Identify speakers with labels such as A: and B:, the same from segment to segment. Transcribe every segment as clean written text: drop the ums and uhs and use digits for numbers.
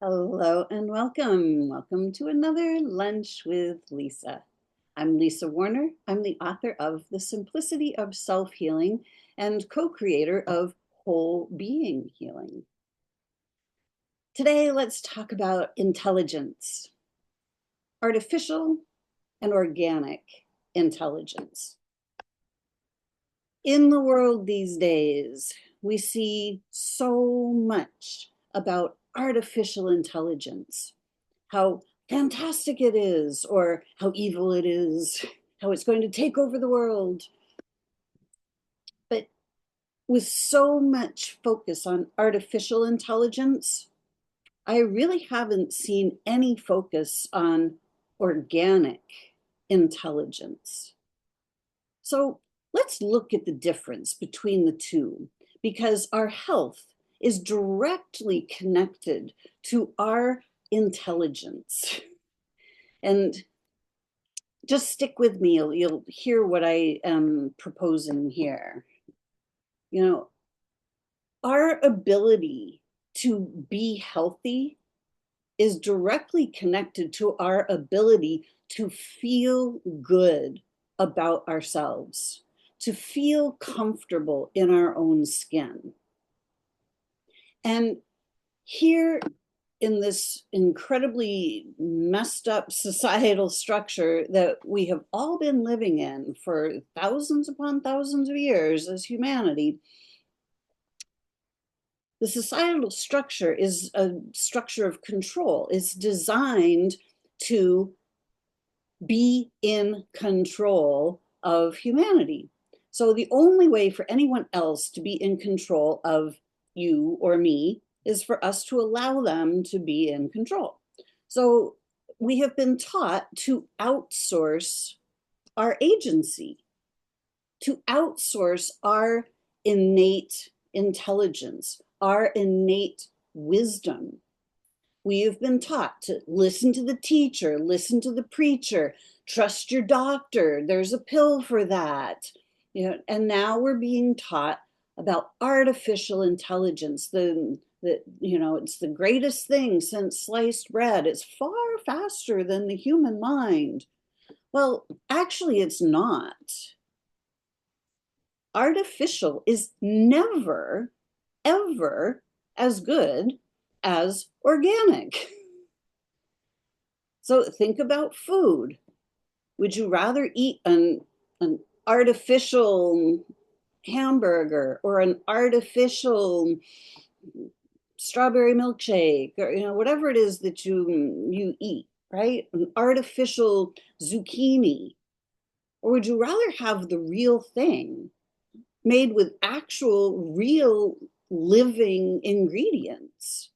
A: Hello and welcome. Welcome to another Lunch with Lisa. I'm Lisa Warner. I'm the author of The Simplicity of Self-Healing and co-creator of Whole Being Healing. Today, let's talk about intelligence, artificial and organic intelligence. In the world these days, we see so much about artificial intelligence, how fantastic it is, or how evil it is, how it's going to take over the world. But with so much focus on artificial intelligence, I really haven't seen any focus on organic intelligence. So let's look at the difference between the two, because our health is directly connected to our intelligence. And just stick with me, you'll hear what I am proposing here. You know, our ability to be healthy is directly connected to our ability to feel good about ourselves, to feel comfortable in our own skin. And here in this incredibly messed up societal structure that we have all been living in for thousands upon thousands of years as humanity, the societal structure is a structure of control. It's designed to be in control of humanity. So the only way for anyone else to be in control of you or me is for us to allow them to be in control. So we have been taught to outsource our agency, to outsource our innate intelligence, our innate wisdom. We have been taught to listen to the teacher, listen to the preacher, trust your doctor, there's a pill for that. And now we're being taught about artificial intelligence, it's the greatest thing since sliced bread. It's far faster than the human mind. Well, actually, it's not. Artificial is never, ever as good as organic. So think about food. Would you rather eat an artificial hamburger or an artificial strawberry milkshake, or whatever it is that you eat, right? An artificial zucchini? Or would you rather have the real thing made with actual real living ingredients?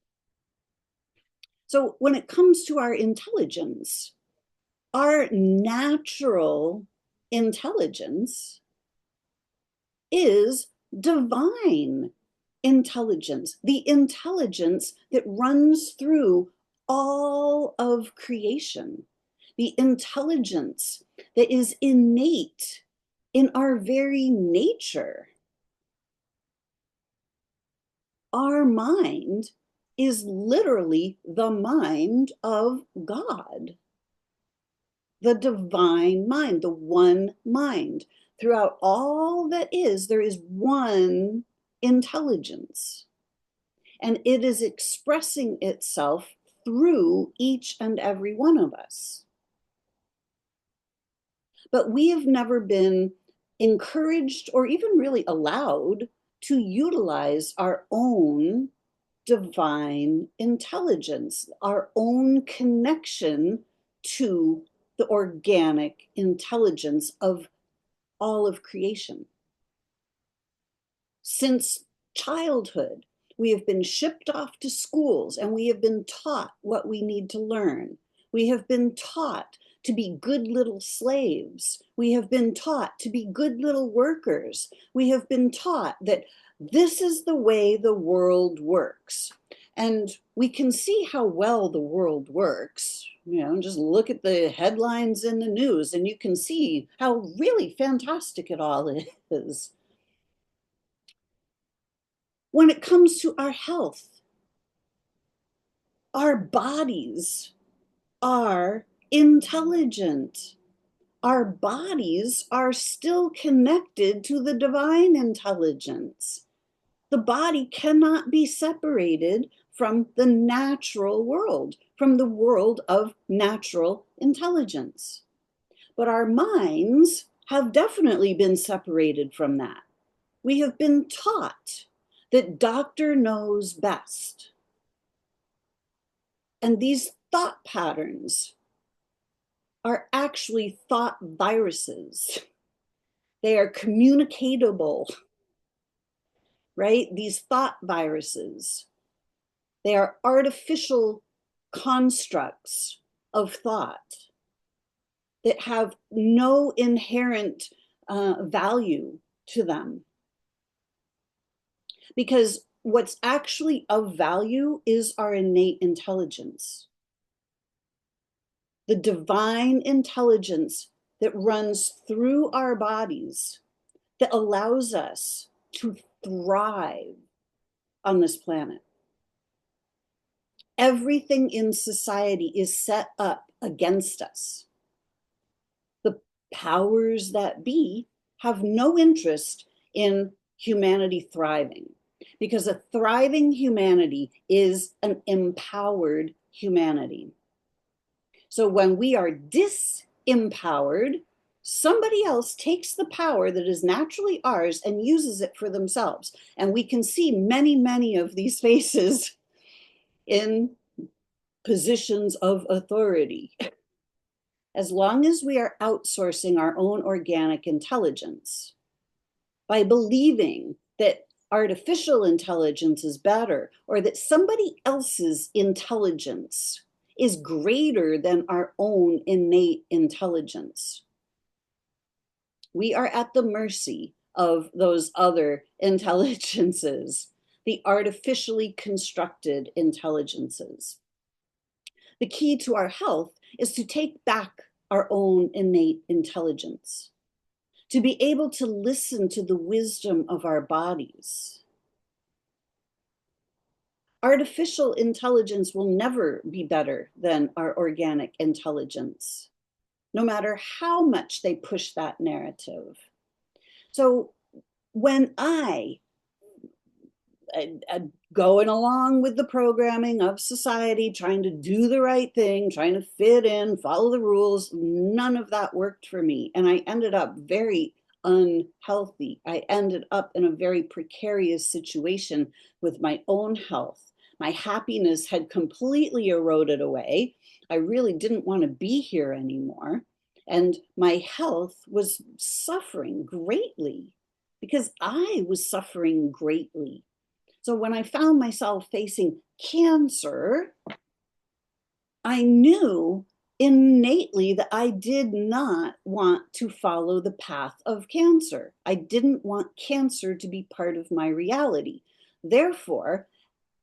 A: So when it comes to our intelligence, our natural intelligence is divine intelligence, the intelligence that runs through all of creation, the intelligence that is innate in our very nature. Our mind is literally the mind of God, the divine mind, the one mind. Throughout all that is, there is one intelligence, and it is expressing itself through each and every one of us. But we have never been encouraged or even really allowed to utilize our own divine intelligence, our own connection to the organic intelligence of all of creation. Since childhood, we have been shipped off to schools and we have been taught what we need to learn. We have been taught to be good little slaves. We have been taught to be good little workers. We have been taught that this is the way the world works. And we can see how well the world works. Just look at the headlines in the news and you can see how really fantastic it all is. When it comes to our health, Our bodies are intelligent. Our bodies are still connected to the divine intelligence. The body cannot be separated from the natural world, from the world of natural intelligence. But our minds have definitely been separated from that. We have been taught that doctor knows best. And these thought patterns are actually thought viruses. They are communicatable, right? These thought viruses. They are artificial constructs of thought that have no inherent value to them. Because what's actually of value is our innate intelligence. The divine intelligence that runs through our bodies that allows us to thrive on this planet. Everything in society is set up against us. The powers that be have no interest in humanity thriving, because a thriving humanity is an empowered humanity. So when we are disempowered, somebody else takes the power that is naturally ours and uses it for themselves. And we can see many, many of these faces in positions of authority. As long as we are outsourcing our own organic intelligence by believing that artificial intelligence is better, or that somebody else's intelligence is greater than our own innate intelligence, we are at the mercy of those other intelligences, the artificially constructed intelligences. The key to our health is to take back our own innate intelligence, to be able to listen to the wisdom of our bodies. Artificial intelligence will never be better than our organic intelligence, no matter how much they push that narrative. So when I going along with the programming of society, trying to do the right thing, trying to fit in, follow the rules, none of that worked for me. And I ended up very unhealthy. I ended up in a very precarious situation with my own health. My happiness had completely eroded away. I really didn't want to be here anymore. And my health was suffering greatly because I was suffering greatly. So when I found myself facing cancer, I knew innately that I did not want to follow the path of cancer. I didn't want cancer to be part of my reality. Therefore,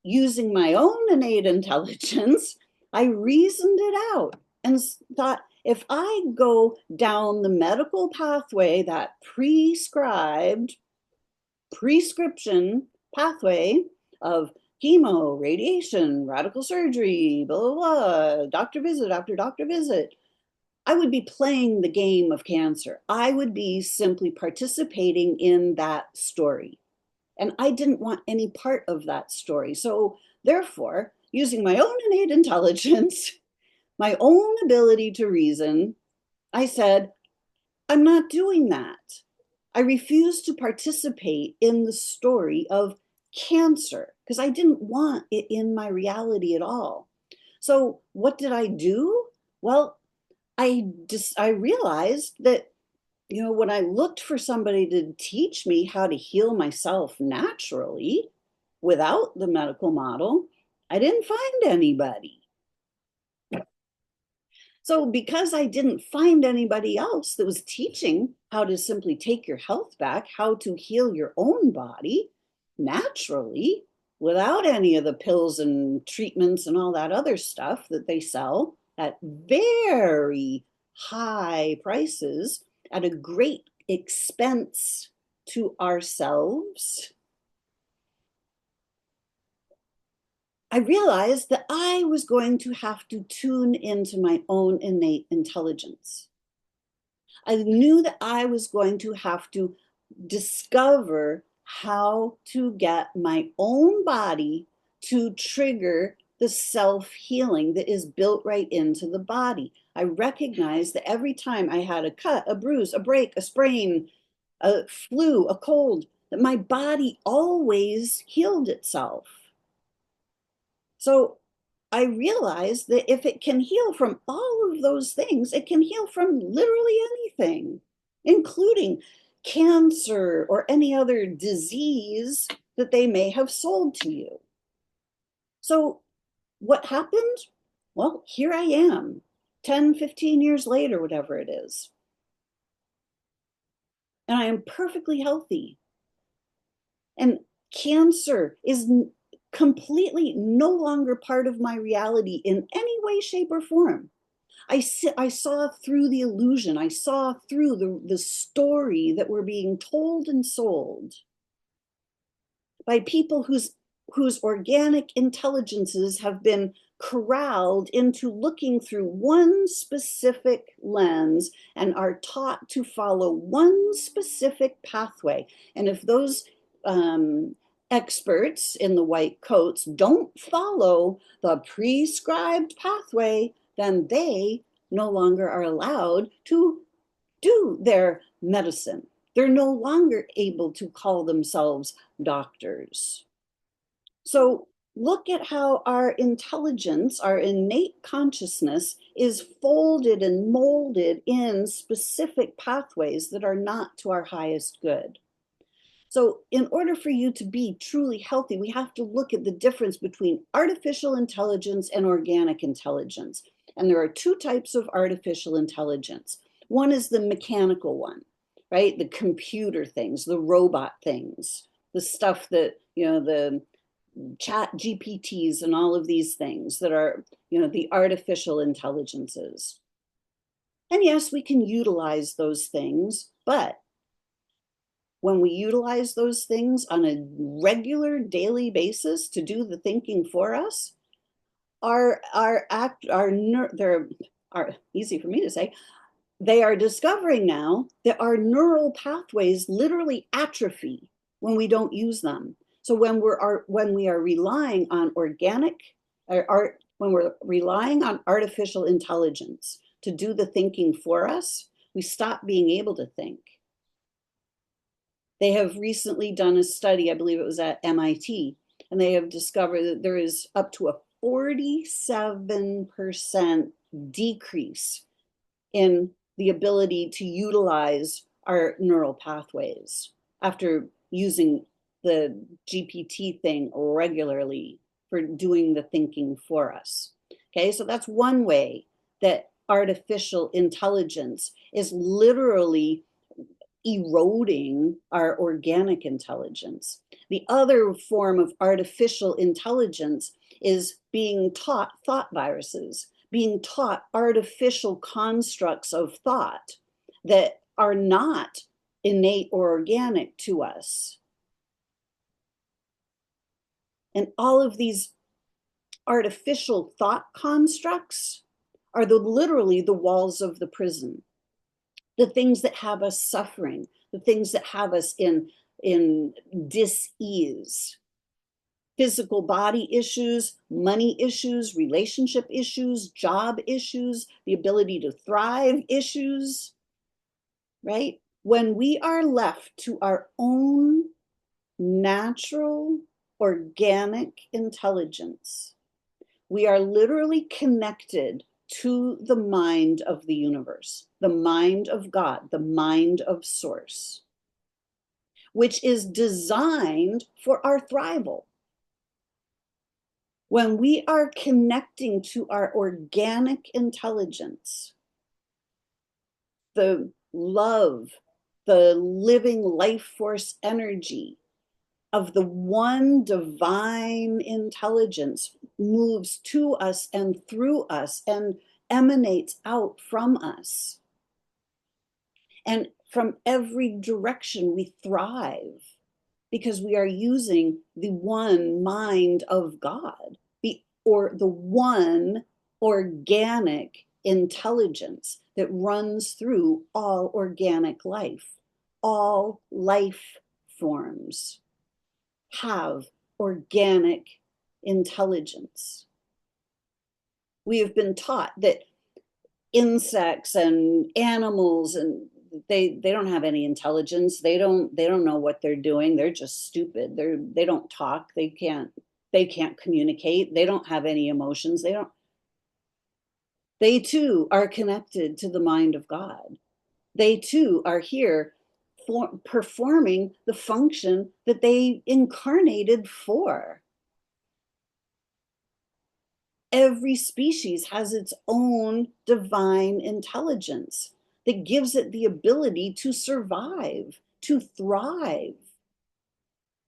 A: using my own innate intelligence, I reasoned it out and thought, if I go down the medical pathway, that prescription pathway of chemo, radiation, radical surgery, blah, blah, blah, doctor visit after doctor visit, I would be playing the game of cancer. I would be simply participating in that story. And I didn't want any part of that story. So therefore, using my own innate intelligence, my own ability to reason, I said, I'm not doing that. I refused to participate in the story of cancer because I didn't want it in my reality at all. So what did I do? Well, I realized that, when I looked for somebody to teach me how to heal myself naturally without the medical model, I didn't find anybody. So because I didn't find anybody else that was teaching how to simply take your health back, how to heal your own body naturally without any of the pills and treatments and all that other stuff that they sell at very high prices at a great expense to ourselves, I realized that I was going to have to tune into my own innate intelligence. I knew that I was going to have to discover how to get my own body to trigger the self healing that is built right into the body. I recognized that every time I had a cut, a bruise, a break, a sprain, a flu, a cold, that my body always healed itself. So I realized that if it can heal from all of those things, it can heal from literally anything, including cancer or any other disease that they may have sold to you. So what happened? Well, here I am, 10, 15 years later, whatever it is. And I am perfectly healthy. And cancer is completely no longer part of my reality in any way, shape, or form. I saw through the illusion. I saw through the story that we're being told and sold by people whose organic intelligences have been corralled into looking through one specific lens and are taught to follow one specific pathway. And if those experts in the white coats don't follow the prescribed pathway, then they no longer are allowed to do their medicine. They're no longer able to call themselves doctors. So look at how our intelligence, our innate consciousness is folded and molded in specific pathways that are not to our highest good. So in order for you to be truly healthy, we have to look at the difference between artificial intelligence and organic intelligence. And there are two types of artificial intelligence. One is the mechanical one, right? The computer things, the robot things, the stuff that, the chat GPTs and all of these things that are, the artificial intelligences. And yes, we can utilize those things, but when we utilize those things on a regular daily basis to do the thinking for us, they're easy for me to say, they are discovering now that our neural pathways literally atrophy when we don't use them. So when we are relying on when we're relying on artificial intelligence to do the thinking for us, we stop being able to think. They have recently done a study, I believe it was at MIT, and they have discovered that there is up to a 47% decrease in the ability to utilize our neural pathways after using the GPT thing regularly for doing the thinking for us. Okay, so that's one way that artificial intelligence is literally eroding our organic intelligence. The other form of artificial intelligence is being taught thought viruses, being taught artificial constructs of thought that are not innate or organic to us. And all of these artificial thought constructs are literally the walls of the prison, the things that have us suffering, the things that have us in dis-ease, physical body issues, money issues, relationship issues, job issues, the ability to thrive issues, right? When we are left to our own natural, organic intelligence, we are literally connected to the mind of the universe, the mind of God, the mind of Source, which is designed for our thrival. When we are connecting to our organic intelligence, the love, the living life force energy of the one divine intelligence moves to us and through us and emanates out from us. And from every direction we thrive because we are using the one mind of God. the one organic intelligence that runs through all organic life. All life forms have organic intelligence. We have been taught that insects and animals, and they don't have any intelligence. They don't know what they're doing. They're just stupid. They don't talk. They can't communicate. They don't have any emotions. They too are connected to the mind of God. They too are here performing the function that they incarnated for. Every species has its own divine intelligence that gives it the ability to survive, to thrive.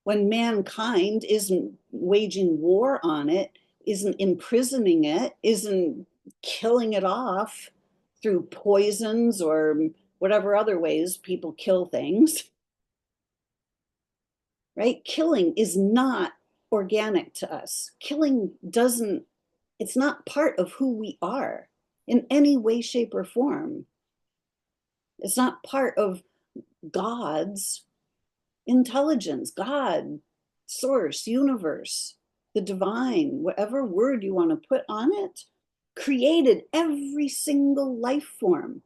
A: When mankind isn't waging war on it, isn't imprisoning it, isn't killing it off through poisons or whatever other ways people kill things, right? Killing is not organic to us. Killing doesn't, it's not part of who we are in any way, shape, or form. It's not part of God's intelligence, God, source, universe, the divine, whatever word you want to put on it, created every single life form,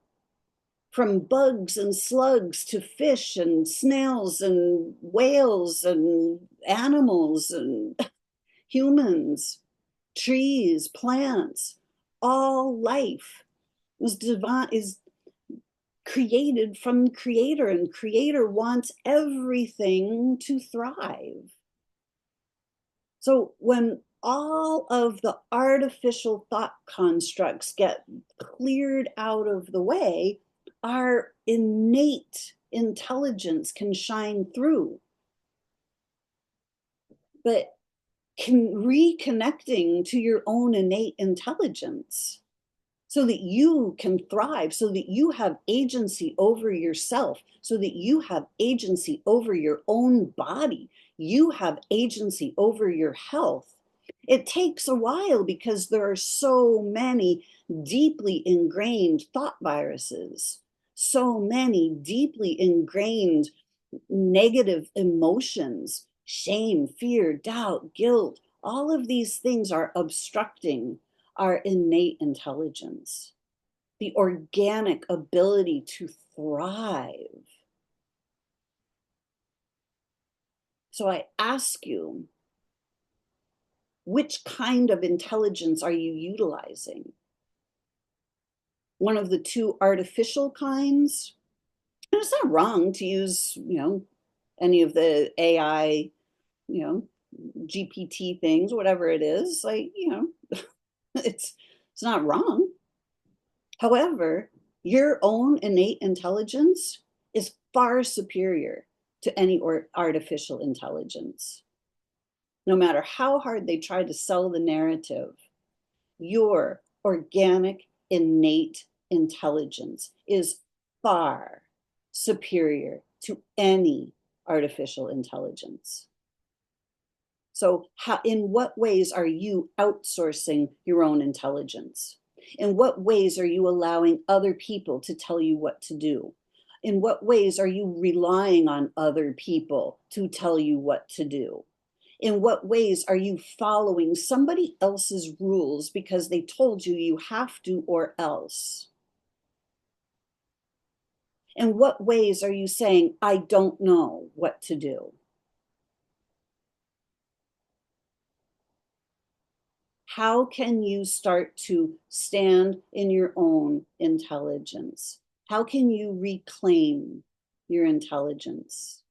A: from bugs and slugs to fish and snails and whales and animals and humans, trees, plants. All life is divine, is created from the creator, and creator wants everything to thrive. So when all of the artificial thought constructs get cleared out of the way, our innate intelligence can shine through. But reconnecting to your own innate intelligence so that you can thrive, so that you have agency over yourself, so that you have agency over your own body, you have agency over your health. It takes a while because there are so many deeply ingrained thought viruses, so many deeply ingrained negative emotions, shame, fear, doubt, guilt. All of these things are obstructing our innate intelligence, the organic ability to thrive. So I ask you, which kind of intelligence are you utilizing? One of the two artificial kinds? And it's not wrong to use, any of the AI, GPT things, whatever it is, it's not wrong. However, your own innate intelligence is far superior to any artificial intelligence. No matter how hard they try to sell the narrative, your organic innate intelligence is far superior to any artificial intelligence. So in what ways are you outsourcing your own intelligence? In what ways are you allowing other people to tell you what to do? In what ways are you relying on other people to tell you what to do? In what ways are you following somebody else's rules because they told you you have to or else? In what ways are you saying, I don't know what to do? How can you start to stand in your own intelligence? How can you reclaim your intelligence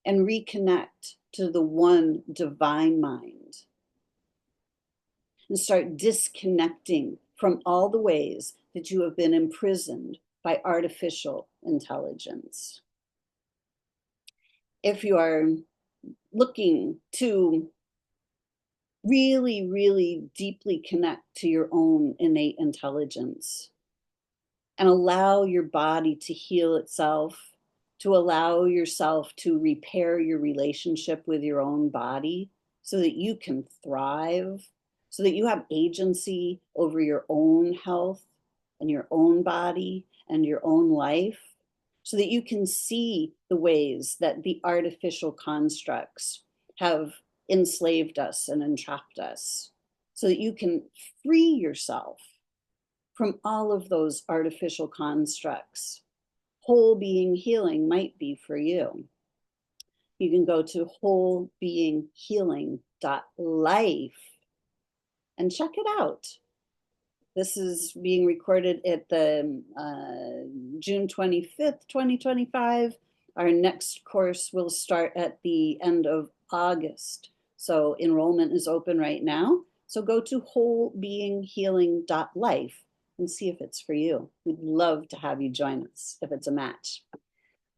A: and reconnect to the one divine mind and start disconnecting from all the ways that you have been imprisoned by artificial intelligence? If you are looking to really, really deeply connect to your own innate intelligence and allow your body to heal itself, to allow yourself to repair your relationship with your own body so that you can thrive, so that you have agency over your own health and your own body and your own life, so that you can see the ways that the artificial constructs have enslaved us and entrapped us, so that you can free yourself from all of those artificial constructs. Whole being healing might be for you. You can go to wholebeinghealing.life and check it out. This is being recorded at the June 25th, 2025. Our next course will start at the end of August. So enrollment is open right now. So go to wholebeinghealing.life and see if it's for you. We'd love to have you join us if it's a match.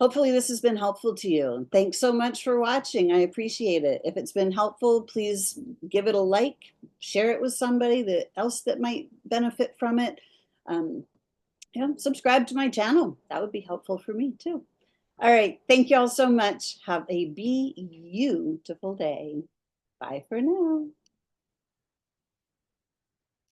A: Hopefully this has been helpful to you. Thanks so much for watching. I appreciate it. If it's been helpful, please give it a like, share it with somebody else that might benefit from it. Subscribe to my channel. That would be helpful for me too. All right. Thank you all so much. Have a beautiful day. Bye for now.